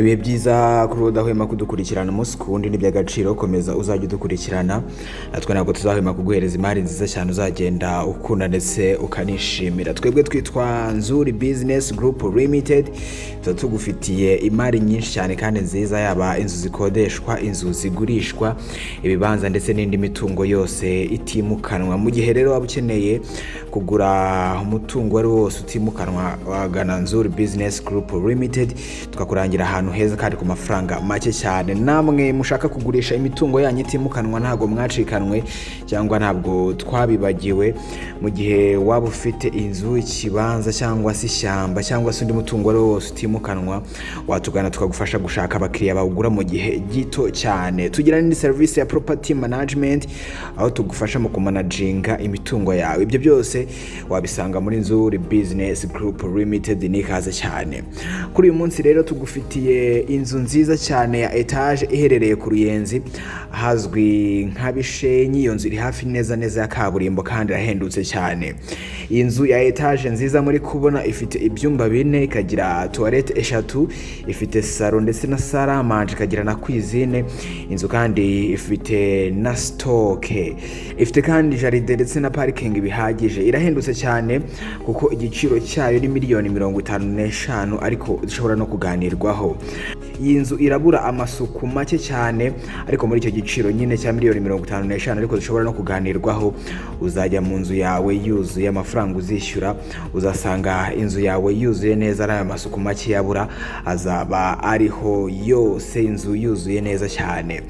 ibihe byiza kuri udahwema kudukurikirana umunsi ku wundi n'iby'agaciro komeza uzajya udukurikirana natwe ntabwo tuzahwema kuguhereza imari nziza cyane uzagenda ukunda ndetse ukanishimira. Twebwe twitwa Nzuri Business Group Limited, tuba tugufitiye imari nyinshi cyane kandi nziza, yaba inzu zikodeshwa, inzu zigurishwa, ibibanza ndetse n'indi mitungo yose itimukanwa. Mu gihe rero waba ukeneye kugura umutungo wari wose utimukanwa, wagana Nzuri Business Group Limited tukakurangira ahantu heza kandi ku mafaranga make cyane. Namwe mushaka kugurisha imitungo yanyu itimukanwa, ntago mwacikanwe cyangwa ntabwo twabibagiwe. Mu gihe waba ufite inzu, ikibanza cyangwa se ishyamba cyangwa se undi mutungo wari wose utimukanwa, watugana tukagufasha gushaka abakiriya bawugura mu gihe gito cyane. Tugira n'indi service ya property management, aho tugufasha mu kumanaginga imitungo yawe. Ibyo byose wabisanga muri Nzuri Business Group Limited. Ni ikaze cyane. Kuri uyu munsi rero tugufitiye inzu nziza cyane ya etage iherereye ku Ruyenzi hazwi nka Bishenyi. Iyo nzu iri hafi neza ya kaburimbo kandi irahendutse cyane. Iyi nzu ya etage nziza muri kubona ifite ibyumba 4, ikagira toilette 3, ifite salon ndetse na salle à manger, ikagira na cuisine. Inzu kandi ifite na stock, ifite kandi jardin ndetse na parking bihagije. Irahendutse cyane kuko igiciro cyayo ni miliyoni 55, ariko zishobora no kuganirwaho. Iyi nzu irabura amasuku make cyane, ariko muri icyo giciro nyine cya miliyoni 55, ariko zishobora no kuganirwaho. Uzajya mu nzu yawe yuzuye, amafaranga uzishyura uzasanga inzu yawe yuzuye neza, ari amasuku make yabura azaba ariho yose, inzu yuzuye neza cyane.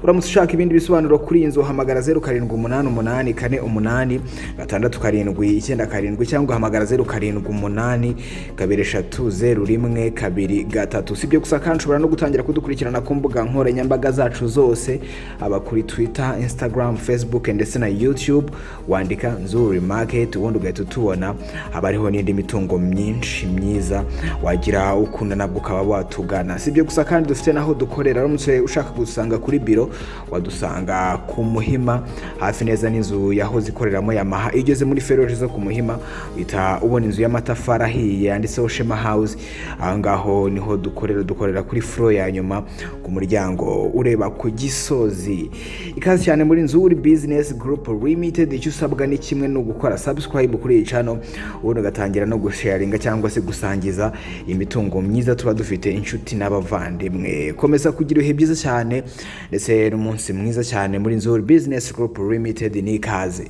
Uramutse ushaka ibindi bisobanuro kuri iyi nzu, hamagara 0788466797 cyangwa hamagara 0782300123. Sibyo gusa kandi ushobora no gutangira kudukurikirana ku mbuga nkoranyambaga zacu zose, aba kuri Twitter, Instagram, Facebook ndetse na YouTube. Wandika Nzuri Market ubundi ugahita utubona. Haba hariho n'indi mitungo myinshi myiza wagira ukunda nabwo ukaba watugana. Sibyo gusa kandi dufite naho dukorera. Uramutse ushaka gusanga kuri biro, wadusanga ku Muhima hafi neza n'inzu yahoze ikoreramo Yamaha. Iyo ugeze muri feruje zo ku Muhima uhita ubona inzu y'amatafari ahiye yanditseho Shema House. Aha ngaho niho dukorera kuri floor ya nyuma ku muryango ureba ku Gisozi. Ikaze cyane muri Nzuri Business Group Limited. Icyo usabwa ni kimwe, no gukora subscribe kuri iyi channel, ubundi ugatangira no gusharinga cyangwa se gusangiza imitungo myiza tuba dufite inshuti n'abavandimwe. Komeza kugira ibihe byiza cyane ndetse n'umunsi mwiza cyane muri Nzuri Business Group Limited. Ni ikaze.